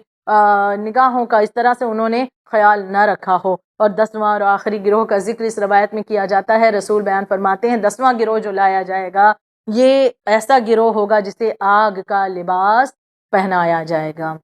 S1: نگاہوں کا اس طرح سے انہوں نے خیال نہ رکھا ہو۔ اور 10واں اور آخری گروہ کا ذکر اس روایت میں کیا جاتا ہے، رسول بیان فرماتے ہیں 10واں گروہ جو لایا جائے گا یہ ایسا گروہ ہوگا جسے آگ کا لباس پہنایا جائے گا،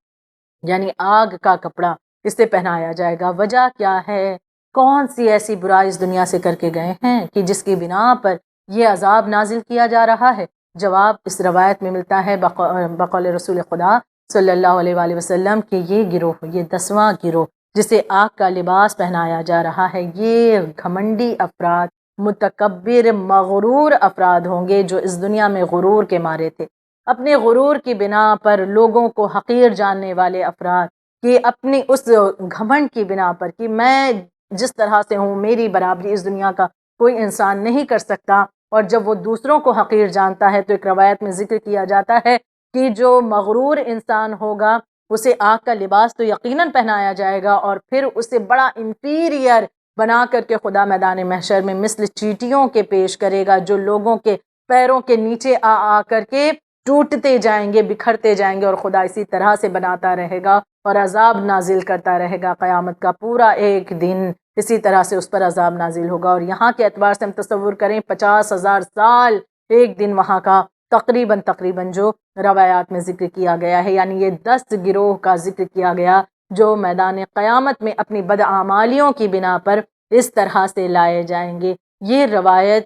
S1: یعنی آگ کا کپڑا اس سے پہنایا جائے گا۔ وجہ کیا ہے؟ کون سی ایسی برائی اس دنیا سے کر کے گئے ہیں کہ جس کی بنا پر یہ عذاب نازل کیا جا رہا ہے؟ جواب اس روایت میں ملتا ہے بقول رسول خدا صلی اللہ علیہ وآلہ وسلم کہ یہ گروہ، یہ 10واں گروہ جسے آگ کا لباس پہنایا جا رہا ہے، یہ گھمنڈی افراد، متکبر، مغرور افراد ہوں گے جو اس دنیا میں غرور کے مارے تھے، اپنے غرور کی بنا پر لوگوں کو حقیر جاننے والے افراد، کہ اپنی اس گھمنڈ کی بنا پر کہ میں جس طرح سے ہوں میری برابری اس دنیا کا کوئی انسان نہیں کر سکتا، اور جب وہ دوسروں کو حقیر جانتا ہے تو ایک روایت میں ذکر کیا جاتا ہے کہ جو مغرور انسان ہوگا اسے آگ کا لباس تو یقیناً پہنایا جائے گا، اور پھر اسے بڑا انفیریئر بنا کر کے خدا میدان محشر میں مثل چیٹیوں کے پیش کرے گا، جو لوگوں کے پیروں کے نیچے آ کر کے ٹوٹتے جائیں گے، بکھرتے جائیں گے، اور خدا اسی طرح سے بناتا رہے گا اور عذاب نازل کرتا رہے گا۔ قیامت کا پورا ایک دن اسی طرح سے اس پر عذاب نازل ہوگا، اور یہاں کے اعتبار سے ہم تصور کریں 50,000 سال ایک دن وہاں کا تقریباً جو روایات میں ذکر کیا گیا ہے، یعنی یہ 10 گروہ کا ذکر کیا گیا جو میدان قیامت میں اپنی بدعمالیوں کی بنا پر اس طرح سے لائے جائیں گے۔ یہ روایت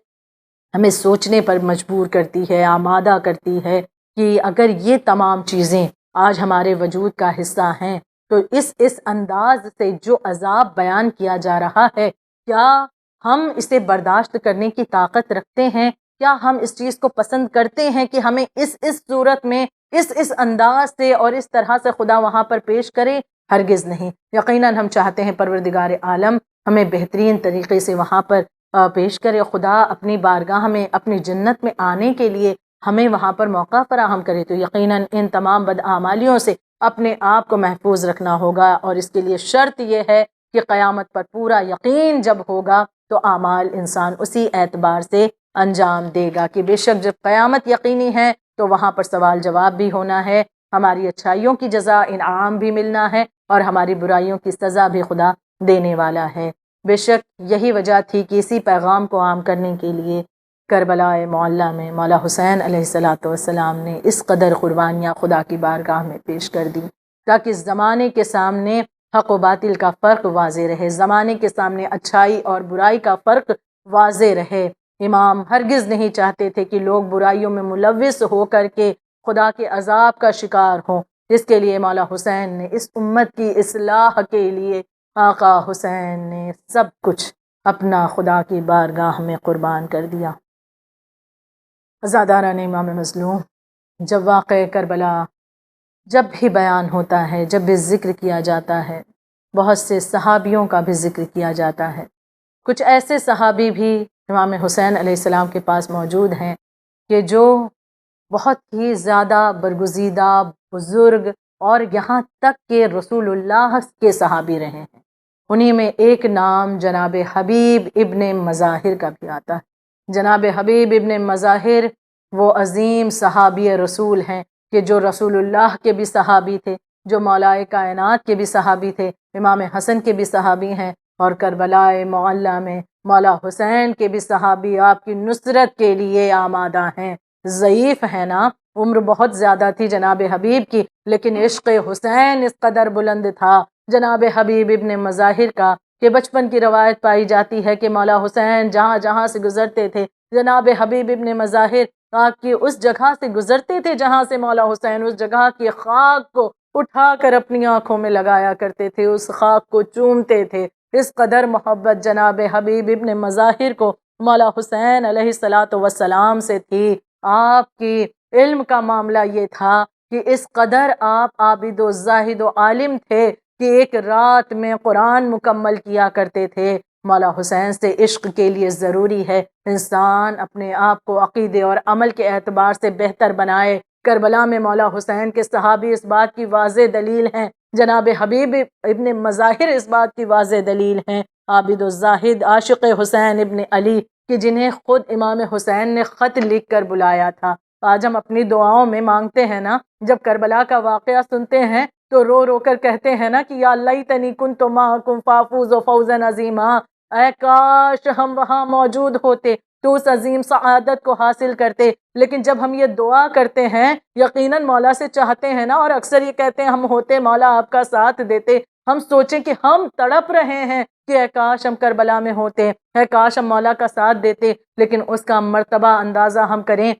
S1: ہمیں سوچنے پر مجبور کرتی ہے، آمادہ کرتی ہے کہ اگر یہ تمام چیزیں آج ہمارے وجود کا حصہ ہیں تو اس انداز سے جو عذاب بیان کیا جا رہا ہے، کیا ہم اسے برداشت کرنے کی طاقت رکھتے ہیں؟ کیا ہم اس چیز کو پسند کرتے ہیں کہ ہمیں اس صورت میں اس انداز سے اور اس طرح سے خدا وہاں پر پیش کرے؟ ہرگز نہیں۔ یقیناً ہم چاہتے ہیں پروردگار عالم ہمیں بہترین طریقے سے وہاں پر پیش کرے، خدا اپنی بارگاہ میں اپنی جنت میں آنے کے لیے ہمیں وہاں پر موقع فراہم کرے، تو یقیناً ان تمام بدعمالیوں سے اپنے آپ کو محفوظ رکھنا ہوگا، اور اس کے لیے شرط یہ ہے کہ قیامت پر پورا یقین جب ہوگا تو اعمال انسان اسی اعتبار سے انجام دے گا کہ بے شک جب قیامت یقینی ہے تو وہاں پر سوال جواب بھی ہونا ہے، ہماری اچھائیوں کی جزا انعام بھی ملنا ہے، اور ہماری برائیوں کی سزا بھی خدا دینے والا ہے۔ بے شک یہی وجہ تھی کہ اسی پیغام کو عام کرنے کے لیے کربلا معلیٰ میں مولا حسین علیہ الصلاۃ والسلام نے اس قدر قربانیاں خدا کی بارگاہ میں پیش کر دی، تاکہ اس زمانے کے سامنے حق و باطل کا فرق واضح رہے، زمانے کے سامنے اچھائی اور برائی کا فرق واضح رہے۔ امام ہرگز نہیں چاہتے تھے کہ لوگ برائیوں میں ملوث ہو کر کے خدا کے عذاب کا شکار ہوں۔ اس کے لیے مولا حسین نے اس امت کی اصلاح کے لیے آقا حسین نے سب کچھ اپنا خدا کی بارگاہ میں قربان کر دیا۔ عزاداران امام مظلوم، جب واقعہ کربلا جب بھی بیان ہوتا ہے، جب بھی ذکر کیا جاتا ہے، بہت سے صحابیوں کا بھی ذکر کیا جاتا ہے۔ کچھ ایسے صحابی بھی امام حسین علیہ السلام کے پاس موجود ہیں کہ جو بہت ہی زیادہ برگزیدہ، بزرگ اور یہاں تک کہ رسول اللہ کے صحابی رہے ہیں۔ انہی میں ایک نام جناب حبیب ابن مظاہر کا بھی آتا ہے۔ جناب حبیب ابن مظاہر وہ عظیم صحابی رسول ہیں کہ جو رسول اللہ کے بھی صحابی تھے، جو مولا کائنات کے بھی صحابی تھے، امام حسن کے بھی صحابی ہیں، اور کربلا معلیٰ میں مولا حسین کے بھی صحابی آپ کی نصرت کے لیے آمادہ ہیں۔ ضعیف ہے نا، عمر بہت زیادہ تھی جناب حبیب کی، لیکن عشق حسین اس قدر بلند تھا جناب حبیب ابن مظاہر کا کہ بچپن کی روایت پائی جاتی ہے کہ مولا حسین جہاں جہاں سے گزرتے تھے، جناب حبیب ابن مظاہر آپ کی اس جگہ سے گزرتے تھے جہاں سے مولا حسین اس جگہ کی خاک کو اٹھا کر اپنی آنکھوں میں لگایا کرتے تھے، اس خاک کو چومتے تھے۔ اس قدر محبت جناب حبیب ابن مظاہر کو مولا حسین علیہ الصلاۃ والسلام سے تھی۔ آپ کی علم کا معاملہ یہ تھا کہ اس قدر آپ عابد و زاہد و عالم تھے کہ ایک رات میں قرآن مکمل کیا کرتے تھے۔ مولا حسین سے عشق کے لیے ضروری ہے انسان اپنے آپ کو عقیدے اور عمل کے اعتبار سے بہتر بنائے۔ کربلا میں مولا حسین کے صحابی اس بات کی واضح دلیل ہیں، جناب حبیب ابن مظاہر اس بات کی واضح دلیل ہیں، عابد الزاہد عاشق حسین ابن علی کہ جنہیں خود امام حسین نے خط لکھ کر بلایا تھا۔ آج ہم اپنی دعاؤں میں مانگتے ہیں نا، جب کربلا کا واقعہ سنتے ہیں تو رو رو کر کہتے ہیں نا کہ یا لیتنی کنت معکم فافوز فوزا عظیما، اے کاش ہم وہاں موجود ہوتے تو اس عظیم سعادت کو حاصل کرتے۔ لیکن جب ہم یہ دعا کرتے ہیں یقیناً مولا سے چاہتے ہیں نا، اور اکثر یہ کہتے ہیں ہم ہوتے مولا آپ کا ساتھ دیتے، ہم سوچیں کہ ہم تڑپ رہے ہیں کہ اے کاش ہم کربلا میں ہوتے، اے کاش ہم مولا کا ساتھ دیتے، لیکن اس کا مرتبہ اندازہ ہم کریں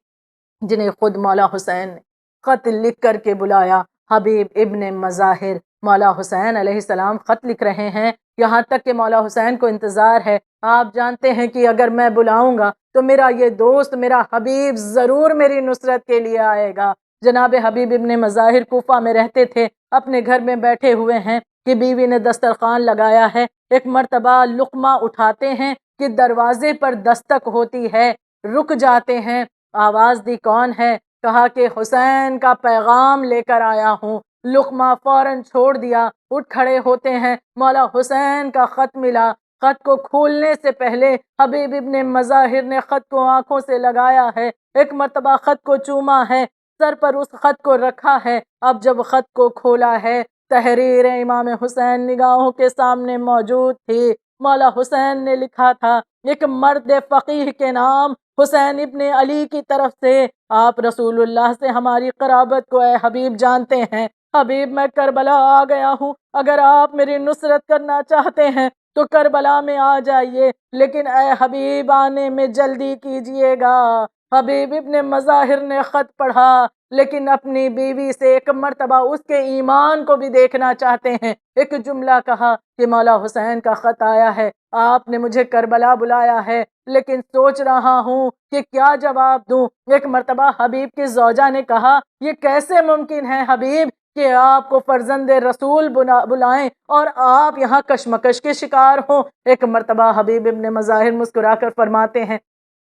S1: جنہیں خود مولا حسین نے خط لکھ کر کے بلایا۔ حبیب ابن مظاہر، مولا حسین علیہ السلام خط لکھ رہے ہیں، یہاں تک کہ مولا حسین کو انتظار ہے۔ آپ جانتے ہیں کہ اگر میں بلاؤں گا تو میرا یہ دوست، میرا حبیب ضرور میری نصرت کے لیے آئے گا۔ جناب حبیب ابن مظاہر کوفہ میں رہتے تھے، اپنے گھر میں بیٹھے ہوئے ہیں کہ بیوی نے دسترخوان لگایا ہے، ایک مرتبہ لقمہ اٹھاتے ہیں کہ دروازے پر دستک ہوتی ہے، رک جاتے ہیں۔ آواز دی کون ہے؟ کہا کہ حسین کا پیغام لے کر آیا ہوں۔ لقمہ فوراً چھوڑ دیا، اٹھ کھڑے ہوتے ہیں، مولا حسین کا خط ملا۔ خط کو کھولنے سے پہلے حبیب ابن مظاہر نے خط کو آنکھوں سے لگایا ہے، ایک مرتبہ خط کو چوما ہے، سر پر اس خط کو رکھا ہے۔ اب جب خط کو کھولا ہے، تحریر امام حسین نگاہوں کے سامنے موجود تھی۔ مولا حسین نے لکھا تھا ایک مرد فقیہ کے نام حسین ابن علی کی طرف سے، آپ رسول اللہ سے ہماری قرابت کو اے حبیب جانتے ہیں۔ حبیب میں کربلا آ گیا ہوں، اگر آپ میری نصرت کرنا چاہتے ہیں تو کربلا میں آ جائیے، لیکن اے حبیب آنے میں جلدی کیجئے گا۔ حبیب ابن مظاہر نے خط پڑھا، لیکن اپنی بیوی سے ایک مرتبہ اس کے ایمان کو بھی دیکھنا چاہتے ہیں۔ ایک جملہ کہا کہ مولا حسین کا خط آیا ہے، آپ نے مجھے کربلا بلایا ہے، لیکن سوچ رہا ہوں کہ کیا جواب دوں۔ ایک مرتبہ حبیب کی زوجہ نے کہا یہ کیسے ممکن ہے حبیب کہ آپ کو فرزند رسول بلائیں اور آپ یہاں کشمکش کے شکار ہوں۔ ایک مرتبہ حبیب ابن مظاہر مسکرا کر فرماتے ہیں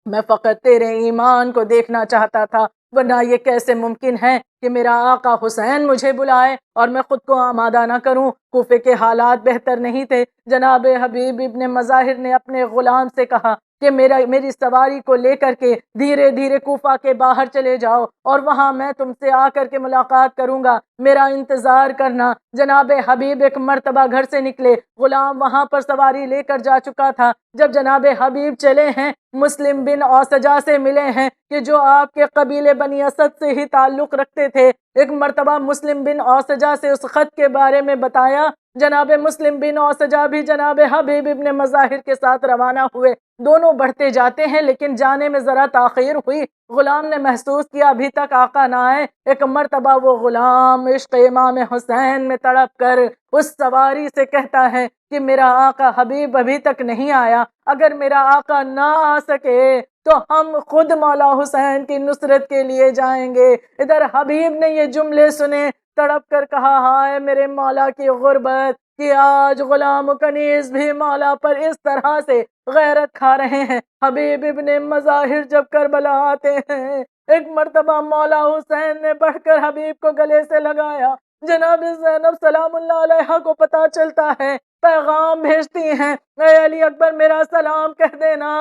S1: میں فقط تیرے ایمان کو دیکھنا چاہتا تھا، ورنہ یہ کیسے ممکن ہے کہ میرا آقا حسین مجھے بلائے اور میں خود کو آمادہ نہ کروں۔ کوفے کے حالات بہتر نہیں تھے۔ جناب حبیب ابن مظاہر نے اپنے غلام سے کہا کہ میری سواری کو لے کر کے دھیرے دھیرے کوفہ کے باہر چلے جاؤ اور وہاں میں تم سے آ کر کے ملاقات کروں گا، میرا انتظار کرنا۔ جناب حبیب ایک مرتبہ گھر سے نکلے، غلام وہاں پر سواری لے کر جا چکا تھا۔ جب جناب حبیب چلے ہیں، مسلم بن اوسجا سے ملے ہیں کہ جو آپ کے قبیلے بنی اسد سے ہی تعلق رکھتے تھے۔ ایک مرتبہ مسلم بن اوسجا سے اس خط کے بارے میں بتایا۔ جناب مسلم بن اوسجا بھی جناب حبیب ابن مظاہر کے ساتھ روانہ ہوئے، دونوں بڑھتے جاتے ہیں لیکن جانے میں ذرا تاخیر ہوئی۔ غلام نے محسوس کیا ابھی تک آقا نہ آئے۔ ایک مرتبہ وہ غلام عشق امام حسین میں تڑپ کر اس سواری سے کہتا ہے کہ میرا آقا حبیب ابھی تک نہیں آیا، اگر میرا آقا نہ آ سکے تو ہم خود مولا حسین کی نصرت کے لیے جائیں گے۔ ادھر حبیب نے یہ جملے سنے، تڑپ کر کہا ہائے میرے مولا کی غربت کہ آج غلام کنیز بھی مولا پر اس طرح سے غیرت کھا رہے ہیں۔ حبیب ابن مظاہر جب کربلا آتے ہیں، ایک مرتبہ مولا حسین نے بڑھ کر حبیب کو گلے سے لگایا۔ جناب زینب سلام اللہ علیہا کو پتا چلتا ہے، پیغام بھیجتی ہیں، اے علی اکبر میرا سلام کہہ دینا۔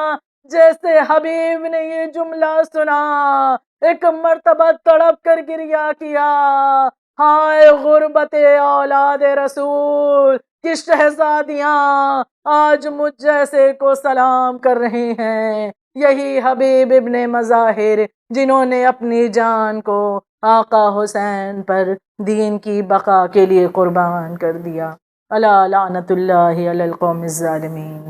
S1: جیسے حبیب نے یہ جملہ سنا، ایک مرتبہ تڑپ کر گریا کیا، ہائے غربت اولاد رسول کی شہزادیاں آج مجھ جیسے کو سلام کر رہی ہیں۔ یہی حبیب ابن مظاہر جنہوں نے اپنی جان کو آقا حسین پر دین کی بقا کے لیے قربان کر دیا۔ الا لعنت اللہ علی القوم الظالمین۔